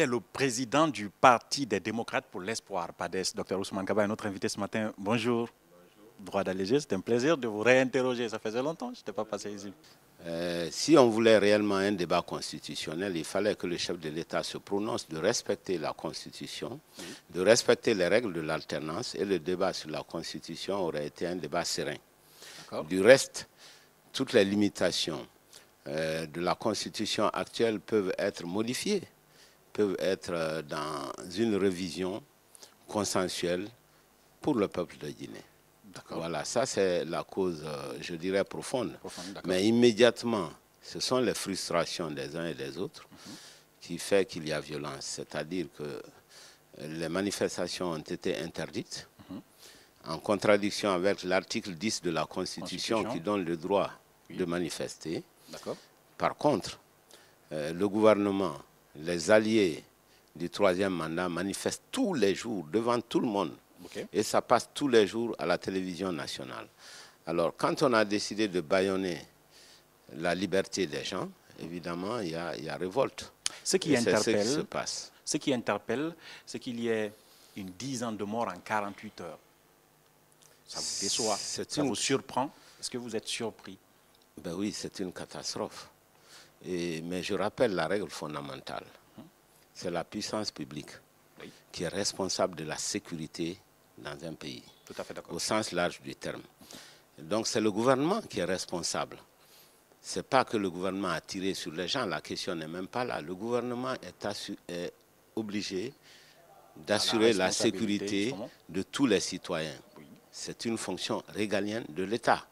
est le président du Parti des démocrates pour l'espoir, PADES. Dr Ousmane Kaba est notre invité ce matin. Bonjour. Droit d'alléger, c'est un plaisir de vous réinterroger. Ça faisait longtemps que je n'étais pas passé ici. Si on voulait réellement un débat constitutionnel, il fallait que le chef de l'État se prononce de respecter la Constitution, de respecter les règles de l'alternance, et le débat sur la Constitution aurait été un débat serein. Du reste, toutes les limitations de la Constitution actuelle peuvent être modifiées, peuvent être dans une révision consensuelle pour le peuple de Guinée. Voilà, ça c'est la cause, je dirais, profonde. Mais immédiatement, ce sont les frustrations des uns et des autres qui font qu'il y a violence. C'est-à-dire que les manifestations ont été interdites en contradiction avec l'article 10 de la Constitution qui donne le droit de manifester. Par contre, le gouvernement, les alliés du troisième mandat manifestent tous les jours devant tout le monde. Et ça passe tous les jours à la télévision nationale. Alors, quand on a décidé de bâillonner la liberté des gens, évidemment, il y a révolte. Ce qui interpelle, ce qui se passe. Ce qui interpelle, c'est qu'il y ait une dizaine de morts en 48 heures. Ça vous déçoit? Ça vous surprend? Est-ce que vous êtes surpris? Ben oui, c'est une catastrophe. Mais je rappelle la règle fondamentale. C'est la puissance publique qui est responsable de la sécurité dans un pays, au sens large du terme. Donc c'est le gouvernement qui est responsable. Ce n'est pas que le gouvernement a tiré sur les gens, la question n'est même pas là. Le gouvernement est obligé d'assurer la sécurité de tous les citoyens. C'est une fonction régalienne de l'État.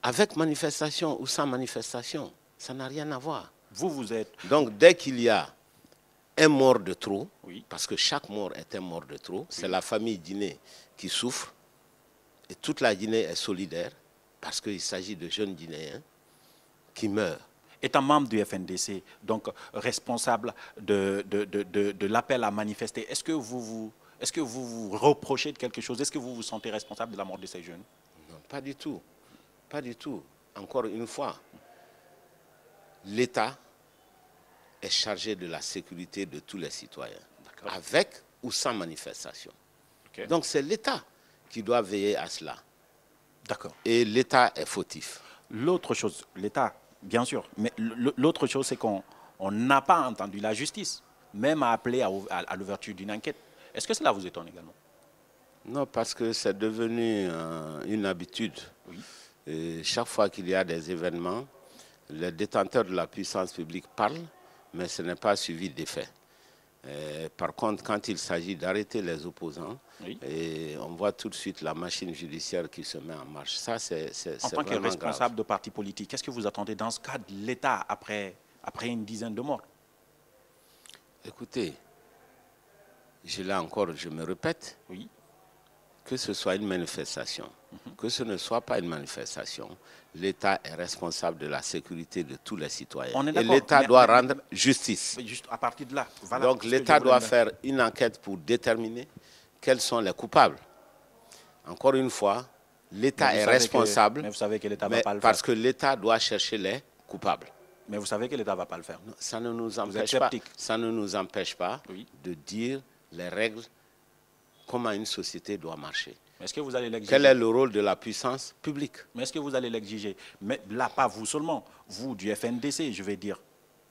Avec manifestation ou sans manifestation, ça n'a rien à voir. Vous êtes... Donc dès qu'il y a un mort de trop, parce que chaque mort est un mort de trop, c'est la famille Guinée qui souffre, et toute la Guinée est solidaire, parce qu'il s'agit de jeunes Guinéens qui meurent. Étant membre du FNDC, donc responsable de l'appel à manifester, est-ce que vous vous reprochez de quelque chose? Est-ce que vous vous sentez responsable de la mort de ces jeunes? Non, pas du tout. Pas du tout. Encore une fois, l'État est chargé de la sécurité de tous les citoyens, avec ou sans manifestation. Donc c'est l'État qui doit veiller à cela. Et l'État est fautif. L'autre chose, l'État, bien sûr, mais l'autre chose, c'est qu'on n'a pas entendu la justice, même à appeler à l'ouverture d'une enquête. Est-ce que cela vous étonne également? Non, parce que c'est devenu une habitude. Et chaque fois qu'il y a des événements, les détenteurs de la puissance publique parlent, mais ce n'est pas suivi d'effet. Par contre, quand il s'agit d'arrêter les opposants, et on voit tout de suite la machine judiciaire qui se met en marche. Ça, c'est en tant que responsable de parti politique, qu'est-ce que vous attendez dans ce cas de l'État après une dizaine de morts? Écoutez, je me répète, que ce soit une manifestation, que ce ne soit pas une manifestation, l'État est responsable de la sécurité de tous les citoyens. Et l'État doit rendre justice. Juste à partir de là, voilà. Donc l'État doit faire une enquête pour déterminer quels sont les coupables. Encore une fois, l'État est responsable, mais vous savez que l'État va pas le faire. Parce que l'État doit chercher les coupables. Mais vous savez que l'État ne va pas le faire. Non, ça ne nous empêche pas de dire les règles, comment une société doit marcher. Est-ce que vous allez l'exiger? Quel est le rôle de la puissance publique? Mais est-ce que vous allez l'exiger? Mais là, pas vous seulement, vous du FNDC, je vais dire.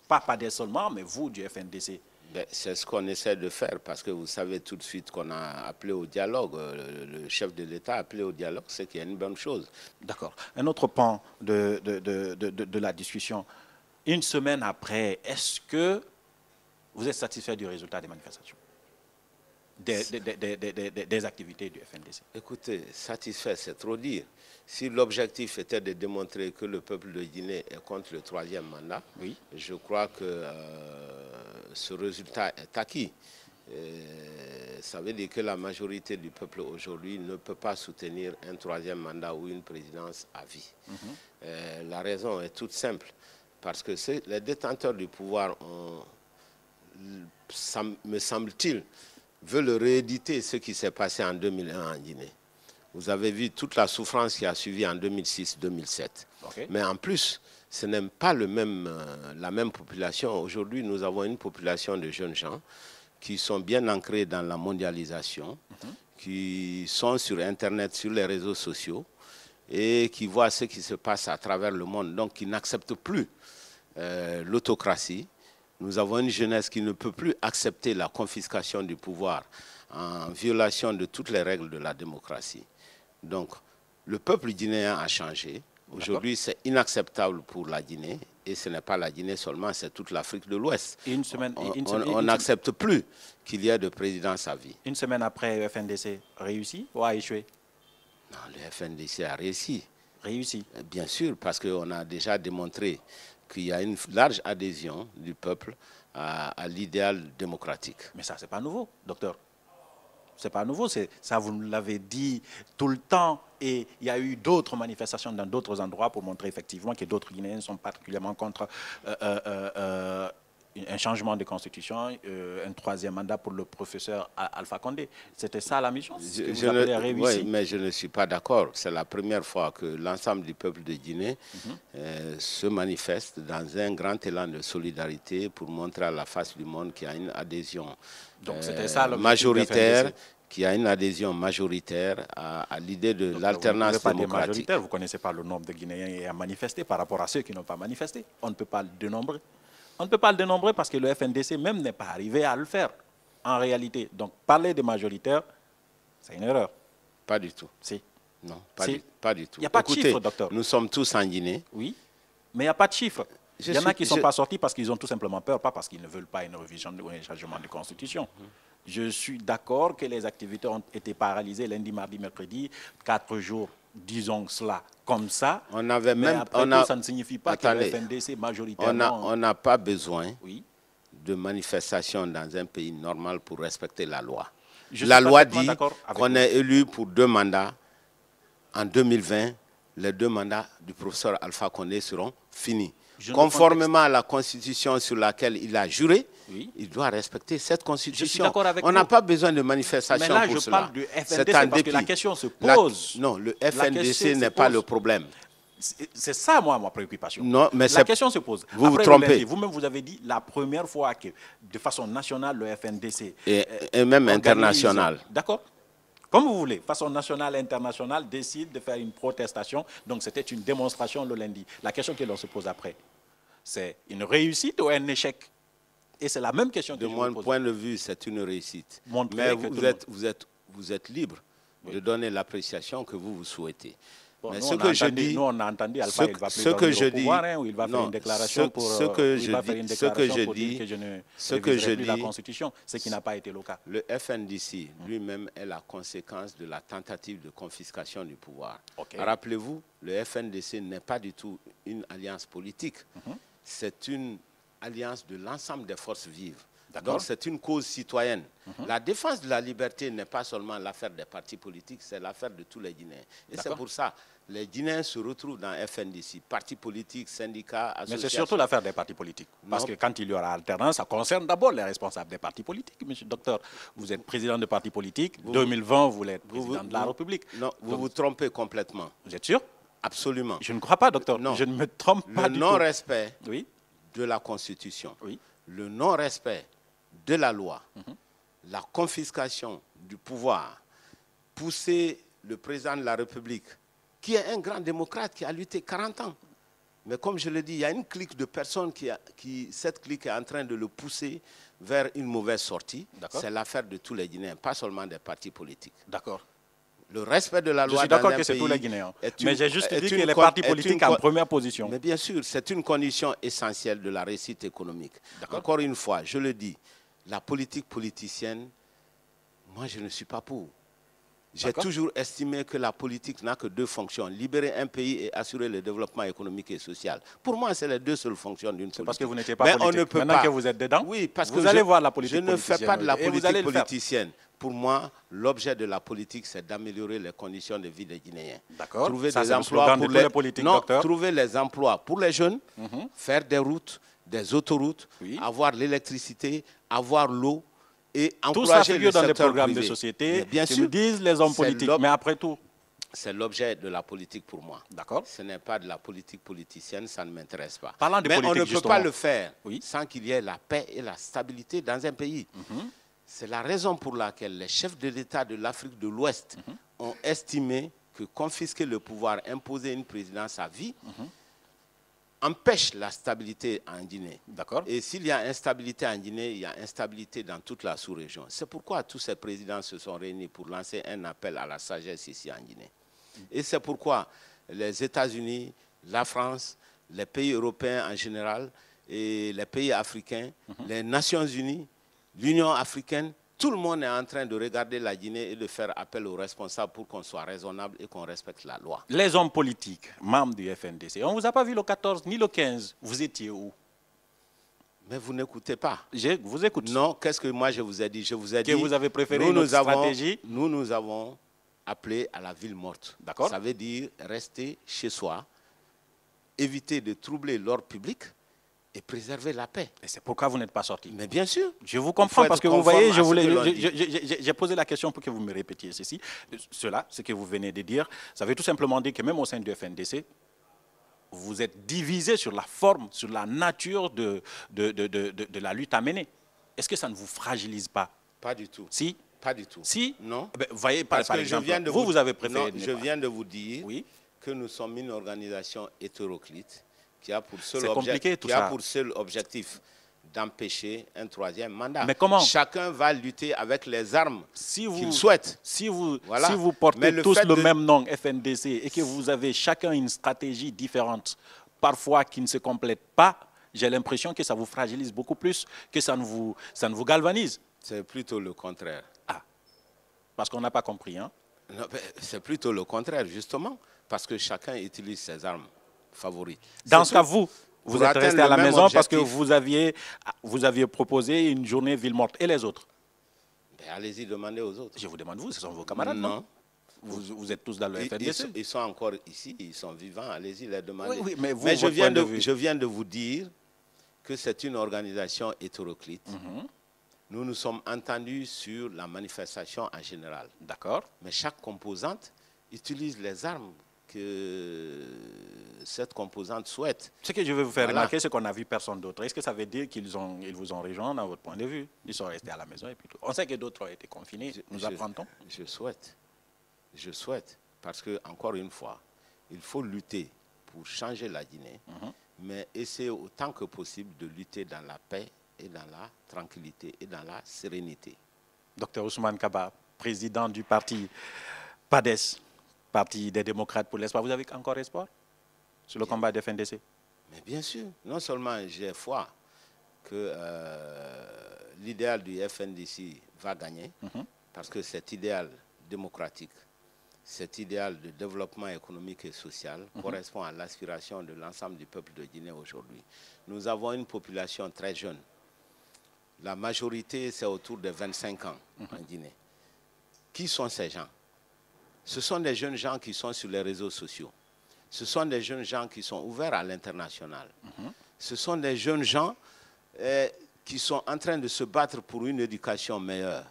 Pas PADES seulement, mais vous du FNDC. C'est ce qu'on essaie de faire, parce que vous savez tout de suite qu'on a appelé au dialogue. Le chef de l'État a appelé au dialogue, c'est qu'il y a une bonne chose. D'accord. Un autre pan de la discussion. Une semaine après, est-ce que vous êtes satisfait du résultat des manifestations? Des activités du FNDC? Écoutez, satisfait, c'est trop dire. Si l'objectif était de démontrer que le peuple de Guinée est contre le troisième mandat, je crois que ce résultat est acquis. Ça veut dire que la majorité du peuple aujourd'hui ne peut pas soutenir un troisième mandat ou une présidence à vie. La raison est toute simple, parce que les détenteurs du pouvoir ont, me semble-t-il, veulent rééditer ce qui s'est passé en 2001 en Guinée. Vous avez vu toute la souffrance qui a suivi en 2006-2007. Mais en plus, ce n'est pas la même population. Aujourd'hui, nous avons une population de jeunes gens qui sont bien ancrés dans la mondialisation, qui sont sur Internet, sur les réseaux sociaux, et qui voient ce qui se passe à travers le monde, donc qui n'acceptent plus l'autocratie. Nous avons une jeunesse qui ne peut plus accepter la confiscation du pouvoir en violation de toutes les règles de la démocratie. Donc, le peuple guinéen a changé. Aujourd'hui, c'est inacceptable pour la Guinée, et ce n'est pas la Guinée seulement, c'est toute l'Afrique de l'Ouest. On n'accepte plus qu'il y ait de présidence à vie. Une semaine après, le FNDC réussi ou a échoué? Non, le FNDC a réussi. Réussi. Bien sûr, parce qu'on a déjà démontré qu'il y a une large adhésion du peuple à l'idéal démocratique. Mais ça, ce n'est pas nouveau, docteur. Ce n'est pas nouveau, ça vous l'avez dit tout le temps, et il y a eu d'autres manifestations dans d'autres endroits pour montrer effectivement que d'autres Guinéens sont particulièrement contre un changement de constitution, un troisième mandat pour le professeur Alpha Condé. C'était ça la mission? Oui, mais je ne suis pas d'accord. C'est la première fois que l'ensemble du peuple de Guinée se manifeste dans un grand élan de solidarité pour montrer à la face du monde qu'il y a une adhésion majoritaire, à l'idée de l'alternance démocratique. Vous ne connaissez pas le nombre de Guinéens à manifester par rapport à ceux qui n'ont pas manifesté. On ne peut pas le dénombrer. On ne peut pas le dénombrer parce que le FNDC même n'est pas arrivé à le faire, en réalité. Donc, parler de majoritaire, c'est une erreur. Pas du tout. Si. Non, pas du tout. Il n'y a pas de chiffres, docteur. Nous sommes tous en Guinée. Oui, mais il n'y a pas de chiffres. Il y en a qui ne sont pas sortis parce qu'ils ont tout simplement peur, pas parce qu'ils ne veulent pas une révision ou un changement de constitution. Je suis d'accord que les activités ont été paralysées lundi, mardi, mercredi, 4 jours, disons cela comme ça. On avait mais même, après ça ne signifie pas que le FNDC majoritairement... On n'a pas besoin de manifestations dans un pays normal pour respecter la loi. La loi dit qu'on est élu pour 2 mandats. En 2020, les 2 mandats du professeur Alpha Condé seront finis. Conformément à la constitution sur laquelle il a juré, il doit respecter cette constitution. On n'a pas besoin de manifestations pour cela. Mais là, je parle du FNDC parce que la question se pose. Non, le FNDC n'est pas le problème. C'est ça, moi, ma préoccupation. Non, mais la question se pose. Vous vous trompez. Vous-même, vous avez dit la première fois que, de façon nationale, le FNDC... Et même internationale. D'accord. Comme vous voulez, façon nationale et internationale, décide de faire une protestation. Donc, c'était une démonstration le lundi. La question que l'on se pose après, c'est une réussite ou un échec? Et c'est la même question que je vous pose. De mon point de vue, c'est une réussite. Mais vous êtes libre de donner l'appréciation que vous souhaitez. Bon, mais ce que je dis, nous on a entendu Alpha, il va plus au pouvoir, hein, ou il va faire une déclaration pour dire que je ne réviserai plus la Constitution, ce qui n'a pas été le cas. Le FNDC lui-même est la conséquence de la tentative de confiscation du pouvoir. Rappelez-vous, le FNDC n'est pas du tout une alliance politique, c'est une alliance de l'ensemble des forces vives. Donc c'est une cause citoyenne. La défense de la liberté n'est pas seulement l'affaire des partis politiques, c'est l'affaire de tous les Guinéens. Et c'est pour ça que les Guinéens se retrouvent dans FNDC, partis politiques, syndicats, associations. Mais c'est surtout l'affaire des partis politiques. Parce que quand il y aura alternance, ça concerne d'abord les responsables des partis politiques. Monsieur le docteur, vous êtes président de parti politique, 2020, vous êtes président de la République. Non, vous vous trompez complètement. Vous êtes sûr? Absolument. Je ne crois pas, docteur. Non. Je ne me trompe pas du tout. Le non-respect de la Constitution, le non-respect de la loi, la confiscation du pouvoir, pousser le président de la République, qui est un grand démocrate, qui a lutté 40 ans. Mais comme je le dis, il y a une clique de personnes cette clique est en train de le pousser vers une mauvaise sortie. C'est l'affaire de tous les Guinéens, pas seulement des partis politiques. D'accord. Le respect de la loi. Je suis d'accord que c'est tous les Guinéens. Mais j'ai juste dit que les partis politiques en première position. Mais bien sûr, c'est une condition essentielle de la réussite économique. Encore une fois, je le dis, la politique politicienne, moi je ne suis pas pour. J'ai toujours estimé que la politique n'a que 2 fonctions, libérer un pays et assurer le développement économique et social. Pour moi, c'est les 2 seules fonctions d'une politique. Parce que vous n'étiez pas politique. On ne peut Maintenant que vous êtes dedans, parce vous allez voir la politique politicienne. Je ne fais pas de la politique politicienne. Pour moi, l'objet de la politique, c'est d'améliorer les conditions de vie des Guinéens. D'accord. Trouver des emplois pour les politiques, trouver les emplois pour les jeunes, faire des routes, des autoroutes, avoir l'électricité, avoir l'eau et encourager tout ça figure dans les programmes de société. Bien sûr, nous disent les hommes politiques. Mais après tout, c'est l'objet de la politique pour moi. D'accord. Ce n'est pas de la politique politicienne, ça ne m'intéresse pas. Parlant de Mais politique, on ne peut justement, pas le faire oui, sans qu'il y ait la paix et la stabilité dans un pays. C'est la raison pour laquelle les chefs de l'État de l'Afrique de l'Ouest ont estimé que confisquer le pouvoir, imposer une présidence à vie, empêche la stabilité en Guinée. D'accord. Et s'il y a instabilité en Guinée, il y a instabilité dans toute la sous-région. C'est pourquoi tous ces présidents se sont réunis pour lancer un appel à la sagesse ici en Guinée. Et c'est pourquoi les États-Unis, la France, les pays européens en général, et les pays africains, les Nations Unies, l'Union africaine, tout le monde est en train de regarder la Guinée et de faire appel aux responsables pour qu'on soit raisonnable et qu'on respecte la loi. Les hommes politiques, membres du FNDC, on ne vous a pas vu le 14 ni le 15. Vous étiez où? Mais vous n'écoutez pas. Je vous écoute. Non, qu'est-ce que moi je vous ai dit? Je vous ai dit que vous avez préféré notre stratégie. Nous avons appelé à la ville morte. D'accord. Ça veut dire rester chez soi, éviter de troubler l'ordre public et préserver la paix. Et c'est pourquoi vous n'êtes pas sorti. Mais bien sûr. Je vous comprends parce que vous voyez, j'ai posé la question pour que vous me répétiez ceci. Cela, ce que vous venez de dire, ça veut tout simplement dire que même au sein du FNDC, vous êtes divisé sur la forme, sur la nature de la lutte à mener. Est-ce que ça ne vous fragilise pas? Pas du tout. Si? Pas du tout. Si? Non. Ben, voyez, par exemple, vous avez préféré. Non, je viens de vous dire oui, que nous sommes une organisation hétéroclite qui a pour seul, objectif d'empêcher un troisième mandat. Mais comment? Chacun va lutter avec les armes qu'il souhaite. Si vous portez tous le même nom, FNDC, et que vous avez chacun une stratégie différente, parfois qui ne se complète pas, j'ai l'impression que ça vous fragilise beaucoup plus que ça ne vous galvanise. C'est plutôt le contraire. Ah, parce qu'on n'a pas compris, hein? C'est plutôt le contraire, justement, parce que chacun utilise ses armes favorites. Dans ce cas, vous êtes resté à la maison parce que vous aviez proposé une journée ville morte. Et les autres? Allez-y, demandez aux autres. Je vous demande, vous, ce sont vos camarades, non? Vous êtes tous dans le FNDC. Ils sont encore ici, ils sont vivants, allez-y, les demander. Oui, mais je viens de vous dire que c'est une organisation hétéroclite. Nous nous sommes entendus sur la manifestation en général. D'accord. Mais chaque composante utilise les armes que cette composante souhaite. Ce que je veux vous faire remarquer, c'est qu'on n'a vu personne d'autre. Est-ce que ça veut dire qu'ils vous ont rejoint dans votre point de vue? Ils sont restés à la maison et puis tout. On sait que d'autres ont été confinés. Nous apprend-on? Je souhaite. Parce que, encore une fois, il faut lutter pour changer la Guinée, mais essayer autant que possible de lutter dans la paix et dans la tranquillité et dans la sérénité. Docteur Ousmane Kaba, président du parti PADES, Parti des démocrates pour l'espoir. Vous avez encore espoir sur le combat des FNDC? Mais bien sûr. Non seulement j'ai foi que l'idéal du FNDC va gagner, parce que cet idéal démocratique, cet idéal de développement économique et social correspond à l'aspiration de l'ensemble du peuple de Guinée aujourd'hui. Nous avons une population très jeune. La majorité, c'est autour de 25 ans en Guinée. Qui sont ces gens? Ce sont des jeunes gens qui sont sur les réseaux sociaux. Ce sont des jeunes gens qui sont ouverts à l'international. Ce sont des jeunes gens qui sont en train de se battre pour une éducation meilleure,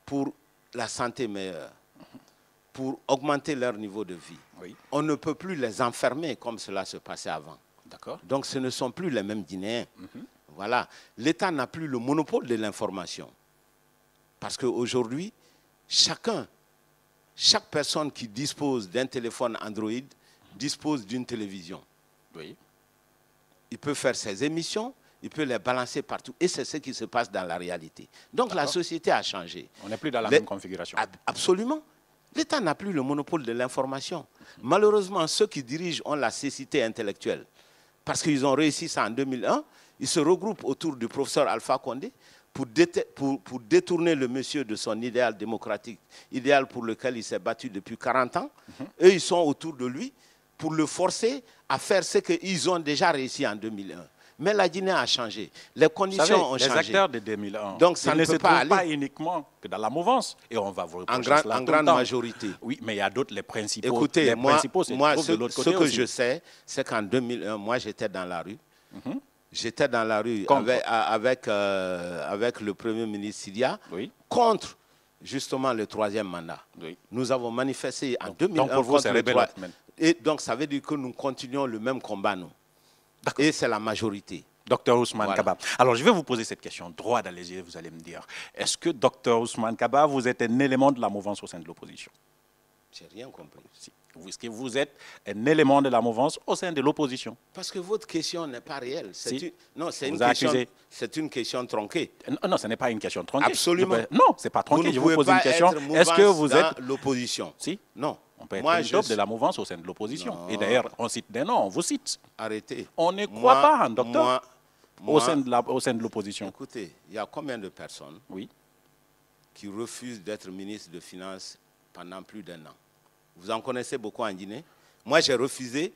pour la santé meilleure, pour augmenter leur niveau de vie. Oui. On ne peut plus les enfermer comme cela se passait avant. D'accord. Donc ce ne sont plus les mêmes Guinéens. Voilà. L'État n'a plus le monopole de l'information. Parce qu'aujourd'hui, chaque personne qui dispose d'un téléphone Android dispose d'une télévision. Oui. Il peut faire ses émissions, il peut les balancer partout. Et c'est ce qui se passe dans la réalité. Donc la société a changé. On n'est plus dans la même configuration. Absolument. L'État n'a plus le monopole de l'information. Malheureusement, ceux qui dirigent ont la cécité intellectuelle. Parce qu'ils ont réussi ça en 2001, ils se regroupent autour du professeur Alpha Condé pour détourner le monsieur de son idéal démocratique, idéal pour lequel il s'est battu depuis 40 ans. Eux, ils sont autour de lui pour le forcer à faire ce qu'ils ont déjà réussi en 2001. Mais la Guinée a changé. Les conditions ont changé. Les acteurs de 2001, donc, ça ne se trouve pas uniquement que dans la mouvance. Et on va vous reprocher cela en grande majorité. Oui, mais il y a d'autres, les principaux. Écoutez, ce que je sais, c'est qu'en 2001, moi, j'étais dans la rue. J'étais dans la rue avec le Premier ministre Sidia contre justement le troisième mandat. Oui. Nous avons manifesté en 2001 donc pour vous, contre c'est le rebelote. Et donc ça veut dire que nous continuons le même combat, nous. Et c'est la majorité. Dr Ousmane Kaba. Alors, je vais vous poser cette question, droit dans les yeux, vous allez me dire. Est-ce que Dr Ousmane Kaba, vous êtes un élément de la mouvance au sein de l'opposition? J'ai rien compris. Si. Est-ce que vous êtes un élément de la mouvance au sein de l'opposition? Parce que votre question n'est pas réelle. Si. Non, c'est une question tronquée. Non, ce n'est pas une question tronquée. Absolument. Non, ce n'est pas tronqué. Je vous pose une question. Est-ce que vous êtes l'opposition? Si. Non. On peut être un top de la mouvance au sein de l'opposition. Et d'ailleurs, on cite des noms, on vous cite. Arrêtez. On ne croit pas en docteur au sein de l'opposition. Écoutez, il y a combien de personnes qui refusent d'être ministre de Finances pendant plus d'1 an? Vous en connaissez beaucoup en Guinée? Moi, j'ai refusé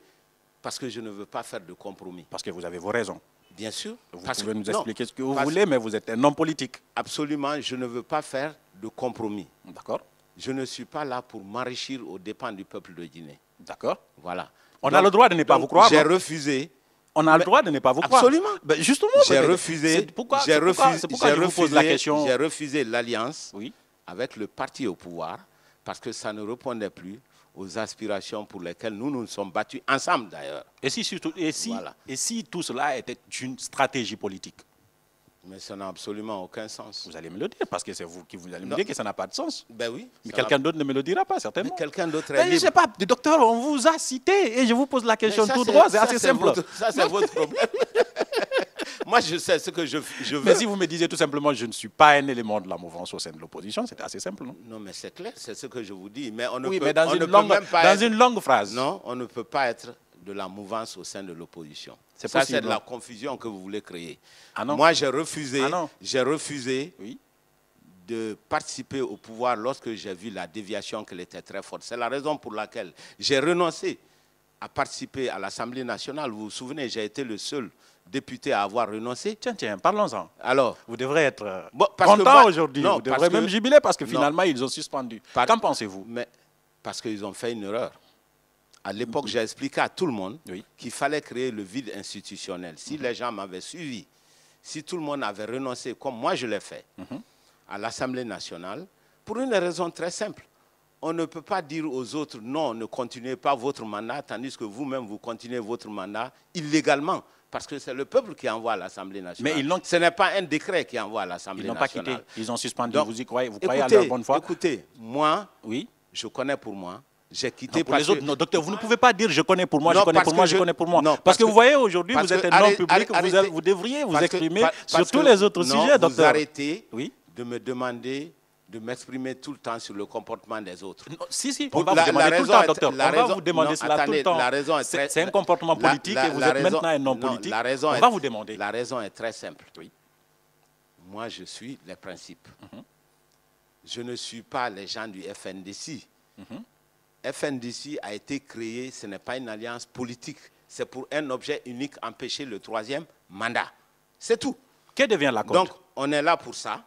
parce que je ne veux pas faire de compromis. Parce que vous avez vos raisons. Bien sûr. Vous pouvez nous expliquer ce que vous voulez, mais vous êtes un homme politique. Absolument, je ne veux pas faire de compromis. D'accord. Je ne suis pas là pour m'enrichir aux dépens du peuple de Guinée. D'accord. Voilà. On a le droit de ne pas vous croire. J'ai refusé. On a le droit de ne pas vous croire. Absolument. Ben justement. J'ai refusé. C'est pourquoi je vous pose la question. J'ai refusé l'alliance avec le parti au pouvoir parce que ça ne répondait plus aux aspirations pour lesquelles nous nous sommes battus ensemble d'ailleurs. Et si tout cela était une stratégie politique? Mais ça n'a absolument aucun sens. Vous allez me le dire, parce que c'est vous qui vous allez me dire que ça n'a pas de sens. Ben oui. Mais quelqu'un d'autre ne me le dira pas, certainement. Quelqu'un d'autre est libre. Je ne sais pas, docteur, on vous a cité et je vous pose la question tout droit, c'est assez simple. Ça, c'est votre problème. Moi, je sais ce que je veux. Mais si vous me disiez tout simplement, je ne suis pas un élément de la mouvance au sein de l'opposition, c'est assez simple, non? Non, mais c'est clair, c'est ce que je vous dis. Mais on ne oui, peut, mais dans une longue phrase. Non, on ne peut pas être de la mouvance au sein de l'opposition. Ça, c'est de la confusion que vous voulez créer. Ah non. Moi, j'ai refusé, de participer au pouvoir lorsque j'ai vu la déviation qu'elle était très forte. C'est la raison pour laquelle j'ai renoncé à participer à l'Assemblée nationale. Vous vous souvenez, j'ai été le seul député à avoir renoncé. Tiens, parlons-en. Alors, vous devrez être content aujourd'hui. Vous devrez même jubiler parce que finalement, ils ont suspendu. Qu'en pensez-vous? Parce qu'ils ont fait une erreur. À l'époque, j'ai expliqué à tout le monde qu'il fallait créer le vide institutionnel. Si les gens m'avaient suivi, si tout le monde avait renoncé, comme moi je l'ai fait, à l'Assemblée nationale, pour une raison très simple. On ne peut pas dire aux autres, non, ne continuez pas votre mandat, tandis que vous-même, vous continuez votre mandat illégalement. Parce que c'est le peuple qui envoie à l'Assemblée nationale. Mais ce n'est pas un décret qui envoie à l'Assemblée nationale. Ils n'ont pas quitté, ils ont suspendu. Donc, vous croyez à leur bonne foi? Écoutez, moi, je connais pour moi. J'ai quitté pour les autres. Non, docteur, vous ne pouvez pas dire je connais pour moi, je connais pour moi, je connais pour moi. Non, parce que vous voyez, aujourd'hui, vous êtes un homme public, vous devriez vous exprimer sur tous les autres sujets, docteur. Vous arrêtez de me demander de m'exprimer tout le temps sur le comportement des autres. Non, si, on va vous demander tout le temps, docteur. On va vous demander cela tout le temps. C'est un comportement politique et vous êtes maintenant un homme politique. On va vous demander. La raison est très simple. Moi, je suis les principes. Je ne suis pas les gens du FNDC. FNDC a été créé, ce n'est pas une alliance politique. C'est pour un objet unique, empêcher le troisième mandat. C'est tout. Que devient la Côte? Donc, on est là pour ça.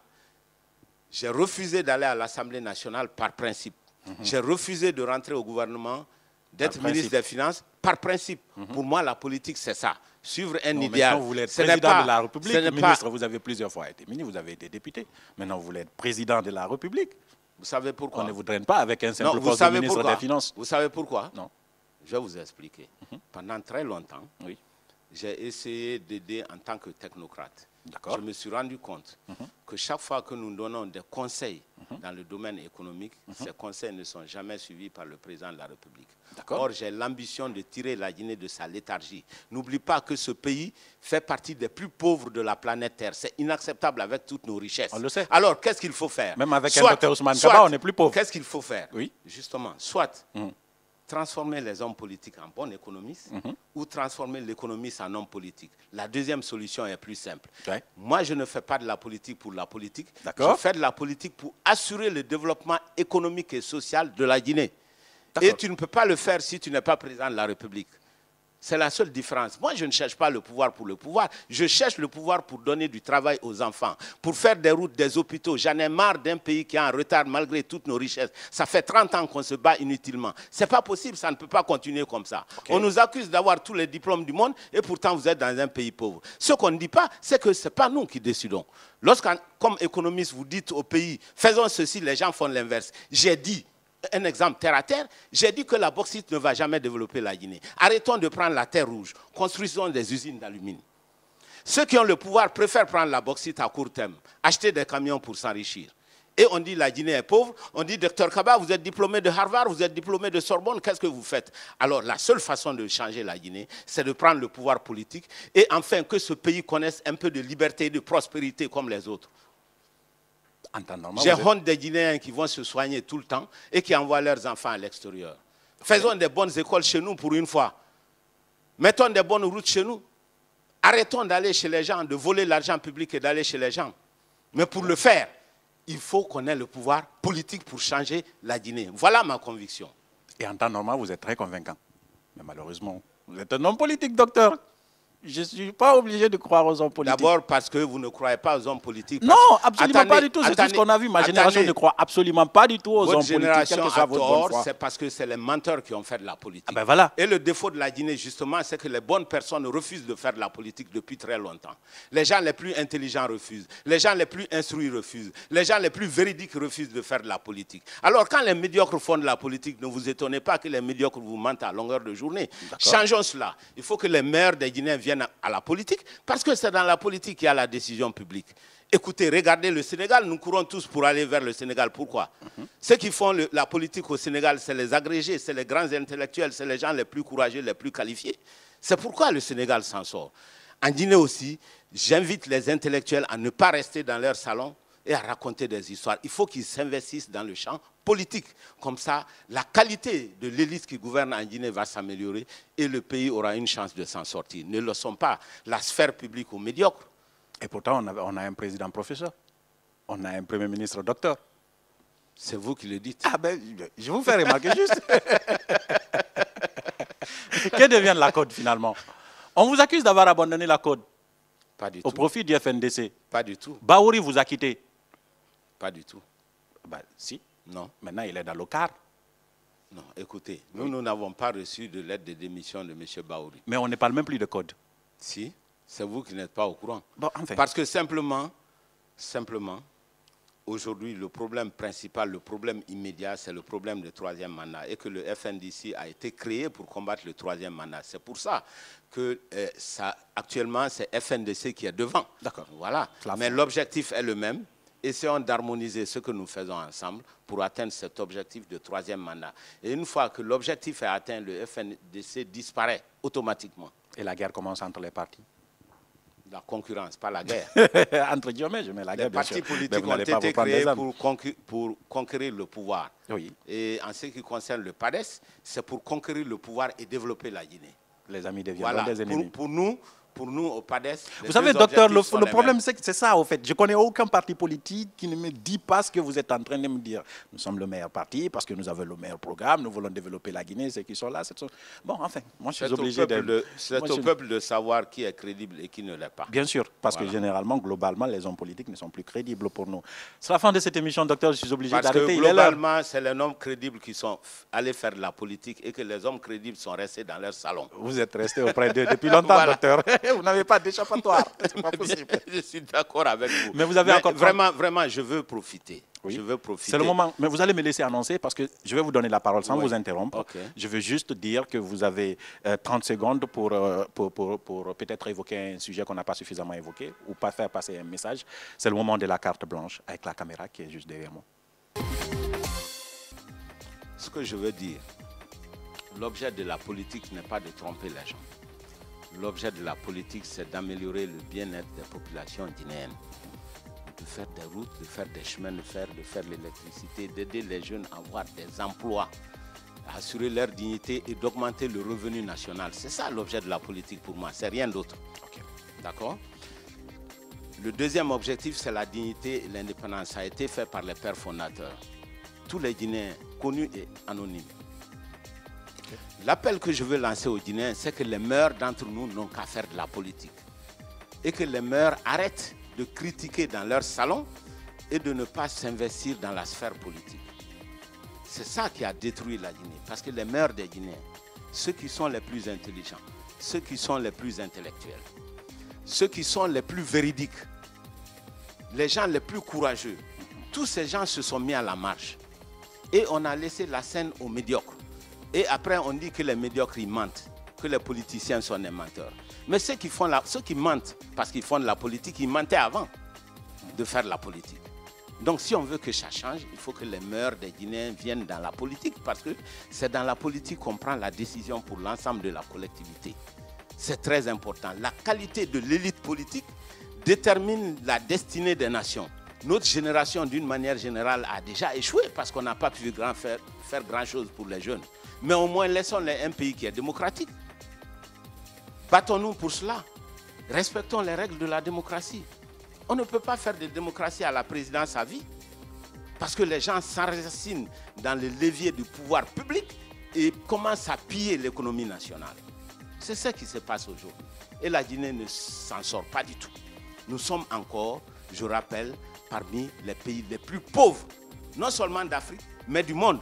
J'ai refusé d'aller à l'Assemblée nationale par principe. J'ai refusé de rentrer au gouvernement, d'être ministre des Finances par principe. Pour moi, la politique, c'est ça. Suivre un idéal. Maintenant, vous voulez être président de la République. Ministre, vous avez plusieurs fois été ministre, vous avez été député. Maintenant, vous voulez être président de la République. Vous savez pourquoi? On ne vous draine pas avec un simple poste de ministre des Finances. Vous savez pourquoi? Non. Je vais vous expliquer. Pendant très longtemps, j'ai essayé d'aider en tant que technocrate. Je me suis rendu compte que chaque fois que nous donnons des conseils dans le domaine économique, ces conseils ne sont jamais suivis par le président de la République. Or, j'ai l'ambition de tirer la Guinée de sa léthargie. N'oublie pas que ce pays fait partie des plus pauvres de la planète Terre. C'est inacceptable avec toutes nos richesses. On le sait. Alors, qu'est-ce qu'il faut faire? Même avec un docteur Ousmane Kaba, on est plus pauvre. Qu'est-ce qu'il faut faire? Justement, soit transformer les hommes politiques en bons économistes ou transformer l'économiste en homme politique. La deuxième solution est plus simple. Moi, je ne fais pas de la politique pour la politique. Je fais de la politique pour assurer le développement économique et social de la Guinée. Et tu ne peux pas le faire si tu n'es pas président de la République. C'est la seule différence. Moi, je ne cherche pas le pouvoir pour le pouvoir. Je cherche le pouvoir pour donner du travail aux enfants, pour faire des routes, des hôpitaux. J'en ai marre d'un pays qui est en retard malgré toutes nos richesses. Ça fait 30 ans qu'on se bat inutilement. Ce n'est pas possible, ça ne peut pas continuer comme ça. Okay. On nous accuse d'avoir tous les diplômes du monde et pourtant vous êtes dans un pays pauvre. Ce qu'on ne dit pas, c'est que ce n'est pas nous qui décidons. Lorsque, comme économiste, vous dites au pays, faisons ceci, les gens font l'inverse. J'ai dit, un exemple terre à terre, j'ai dit que la bauxite ne va jamais développer la Guinée. Arrêtons de prendre la terre rouge, construisons des usines d'alumine. Ceux qui ont le pouvoir préfèrent prendre la bauxite à court terme, acheter des camions pour s'enrichir. Et on dit la Guinée est pauvre, on dit Dr Kaba, vous êtes diplômé de Harvard, vous êtes diplômé de Sorbonne, qu'est-ce que vous faites? Alors la seule façon de changer la Guinée, c'est de prendre le pouvoir politique et enfin que ce pays connaisse un peu de liberté et de prospérité comme les autres. J'ai honte des Guinéens qui vont se soigner tout le temps et qui envoient leurs enfants à l'extérieur. Faisons des bonnes écoles chez nous pour une fois. Mettons des bonnes routes chez nous. Arrêtons d'aller chez les gens, de voler l'argent public et d'aller chez les gens. Mais pour le faire, il faut qu'on ait le pouvoir politique pour changer la Guinée. Voilà ma conviction. Et en temps normal, vous êtes très convaincant. Mais malheureusement, vous êtes un homme politique, docteur. Je ne suis pas obligé de croire aux hommes politiques. D'abord parce que vous ne croyez pas aux hommes politiques. Non, absolument pas du tout. C'est tout ce qu'on a vu. Ma génération ne croit absolument pas du tout aux hommes politiques. Votre génération a tort, c'est parce que c'est les menteurs qui ont fait de la politique. Ah ben voilà. Et le défaut de la Guinée, justement, c'est que les bonnes personnes refusent de faire de la politique depuis très longtemps. Les gens les plus intelligents refusent. Les gens les plus instruits refusent. Les gens les plus véridiques refusent de faire de la politique. Alors quand les médiocres font de la politique, ne vous étonnez pas que les médiocres vous mentent à longueur de journée. Changeons cela. Il faut que les meilleurs des Guinéens viennent à la politique, parce que c'est dans la politique qu'il y a la décision publique. Écoutez, regardez le Sénégal, nous courons tous pour aller vers le Sénégal. Pourquoi? Ceux qui font la politique au Sénégal, c'est les agrégés, c'est les grands intellectuels, c'est les gens les plus courageux, les plus qualifiés. C'est pourquoi le Sénégal s'en sort. En Guinée aussi, j'invite les intellectuels à ne pas rester dans leur salon et à raconter des histoires. Il faut qu'ils s'investissent dans le champ politique. Comme ça, la qualité de l'élite qui gouverne en Guinée va s'améliorer et le pays aura une chance de s'en sortir. Ne laissons pas la sphère publique aux médiocres. Et pourtant, on a un président professeur. On a un premier ministre docteur. C'est vous qui le dites. Ah ben, je vous fais remarquer juste. Que devient la CODE finalement? On vous accuse d'avoir abandonné la CODE. Pas du tout. Au profit du FNDC. Pas du tout. Baouri vous a quitté. Pas du tout. Ben, si. Non. Maintenant, il est dans le car. Non, écoutez, nous n'avons pas reçu de lettre de démission de M. Baouri. Mais on ne parle même plus de code. Si, c'est vous qui n'êtes pas au courant. Bon, enfin. Parce que simplement, aujourd'hui, le problème principal, le problème immédiat, c'est le problème du troisième mandat. Et que le FNDC a été créé pour combattre le troisième mandat. C'est pour ça que actuellement, c'est FNDC qui est devant. D'accord. Voilà. Mais l'objectif est le même. Essayons d'harmoniser ce que nous faisons ensemble pour atteindre cet objectif de troisième mandat. Et une fois que l'objectif est atteint, le FNDC disparaît automatiquement. Et la guerre commence entre les partis? La concurrence, pas la guerre. Entre guillemets, je mets la guerre, bien sûr. Les partis politiques ont été créés pour conquérir le pouvoir. Oui. Et en ce qui concerne le PADES, c'est pour conquérir le pouvoir et développer la Guinée. Les amis deviendront des ennemis. Pour nous, au PADES... Vous savez, docteur, le problème, c'est que c'est ça, au fait. Je ne connais aucun parti politique qui ne me dit pas ce que vous êtes en train de me dire. Nous sommes le meilleur parti parce que nous avons le meilleur programme, nous voulons développer la Guinée, ceux qui sont là. Bon, enfin, moi, je suis obligé de... C'est au peuple de savoir qui est crédible et qui ne l'est pas. Bien sûr, parce que généralement, globalement, les hommes politiques ne sont plus crédibles pour nous. C'est la fin de cette émission, docteur, je suis obligé d'arrêter. Parce que globalement, c'est les hommes crédibles qui sont allés faire de la politique et que les hommes crédibles sont restés dans leur salon. Vous êtes resté auprès d'eux depuis longtemps, docteur. Vous n'avez pas d'échappatoire. C'est pas possible. Je suis d'accord avec vous. Mais vous avez encore... Vraiment, je veux profiter. Oui. Je veux profiter. C'est le moment. Mais vous allez me laisser annoncer parce que je vais vous donner la parole sans vous interrompre. Okay. Je veux juste dire que vous avez 30 secondes pour peut-être évoquer un sujet qu'on n'a pas suffisamment évoqué ou pas faire passer un message. C'est le moment de la carte blanche avec la caméra qui est juste derrière moi. Ce que je veux dire, l'objet de la politique n'est pas de tromper les gens. L'objet de la politique, c'est d'améliorer le bien-être des populations guinéennes. De faire des routes, de faire des chemins de fer, de faire l'électricité, d'aider les jeunes à avoir des emplois, à assurer leur dignité et d'augmenter le revenu national. C'est ça l'objet de la politique pour moi, c'est rien d'autre. Okay. D'accord? Le deuxième objectif, c'est la dignité et l'indépendance. Ça a été fait par les pères fondateurs. Tous les Guinéens, connus et anonymes. L'appel que je veux lancer aux Guinéens, c'est que les meilleurs d'entre nous n'ont qu'à faire de la politique. Et que les meilleurs arrêtent de critiquer dans leur salon et de ne pas s'investir dans la sphère politique. C'est ça qui a détruit la Guinée. Parce que les meilleurs des Guinéens, ceux qui sont les plus intelligents, ceux qui sont les plus intellectuels, ceux qui sont les plus véridiques, les gens les plus courageux, tous ces gens se sont mis à la marche. Et on a laissé la scène aux médiocres. Et après, on dit que les médiocres, ils mentent, que les politiciens sont des menteurs. Mais ceux qui mentent parce qu'ils font de la politique, ils mentaient avant de faire de la politique. Donc, si on veut que ça change, il faut que les meilleurs des Guinéens viennent dans la politique, parce que c'est dans la politique qu'on prend la décision pour l'ensemble de la collectivité. C'est très important. La qualité de l'élite politique détermine la destinée des nations. Notre génération, d'une manière générale, a déjà échoué parce qu'on n'a pas pu faire grand-chose pour les jeunes. Mais au moins, laissons-les un pays qui est démocratique. Battons-nous pour cela. Respectons les règles de la démocratie. On ne peut pas faire de démocratie à la présidence à vie parce que les gens s'enracinent dans le levier du pouvoir public et commencent à piller l'économie nationale. C'est ce qui se passe aujourd'hui. Et la Guinée ne s'en sort pas du tout. Nous sommes encore, je rappelle, parmi les pays les plus pauvres, non seulement d'Afrique, mais du monde.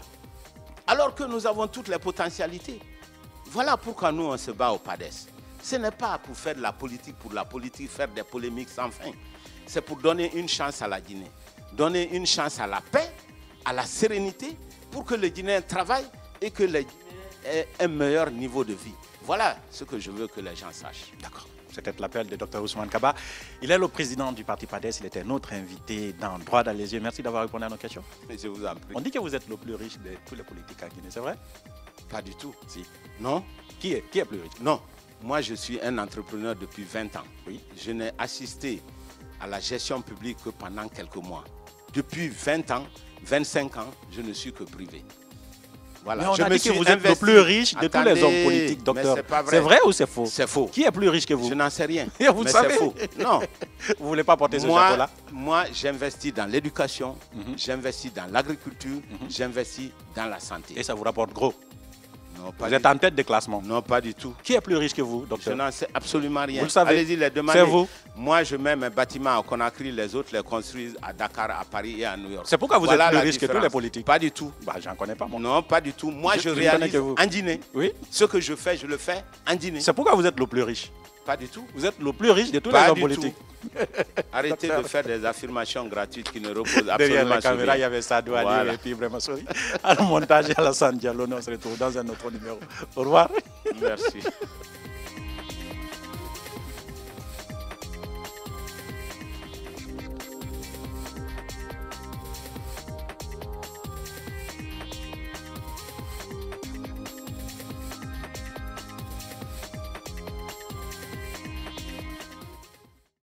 Alors que nous avons toutes les potentialités. Voilà pourquoi nous, on se bat au PADES. Ce n'est pas pour faire de la politique, faire des polémiques sans fin. C'est pour donner une chance à la Guinée, donner une chance à la paix, à la sérénité, pour que les Guinéens travaillent et que les Guinéens aient un meilleur niveau de vie. Voilà ce que je veux que les gens sachent. D'accord. C'était l'appel de Dr Ousmane Kaba. Il est le président du parti PADES. Il était notre invité dans Droit dans les yeux. Merci d'avoir répondu à nos questions. Je vous en prie. On dit que vous êtes le plus riche de tous les politiques à Guinée, c'est vrai? Pas du tout. Si. Non. Qui est plus riche? Non. Moi, je suis un entrepreneur depuis 20 ans. Oui. Je n'ai assisté à la gestion publique que pendant quelques mois. Depuis 20 ans, 25 ans, je ne suis que privé. Voilà. Mais on a dit que vous êtes le plus riche de tous les hommes politiques, docteur. C'est vrai ou c'est faux? C'est faux. Qui est plus riche que vous? Je n'en sais rien. Vous mais savez. c'est faux. Non. Vous ne voulez pas porter ce chapeau-là? Moi, j'investis dans l'éducation, j'investis dans l'agriculture, j'investis dans la santé. Et ça vous rapporte gros? Non, pas vous êtes en tête de classement? Non, pas du tout. Qui est plus riche que vous, docteur? Je n'en sais absolument rien. Vous le savez? Allez-y, les demandez. C'est vous? Moi, je mets mes bâtiments à Conakry, les autres les construisent à Dakar, à Paris et à New York. C'est pourquoi vous êtes plus riche que tous les politiques? Pas du tout. Bah, j'en connais pas, moi. Non, pas du tout. Moi, je réalise en Guinée. Oui. Ce que je le fais en Guinée. C'est pourquoi vous êtes le plus riche? Pas du tout. Vous êtes le plus riche de tous les hommes politiques. Arrêtez de faire des affirmations gratuites qui ne reposent absolument Derrière la sur caméra, rien. il y avait Sadou Ali et puis Ibrahima Souri. À le montage, Alassane Diallo. On se retrouve dans un autre numéro. Au revoir. Merci.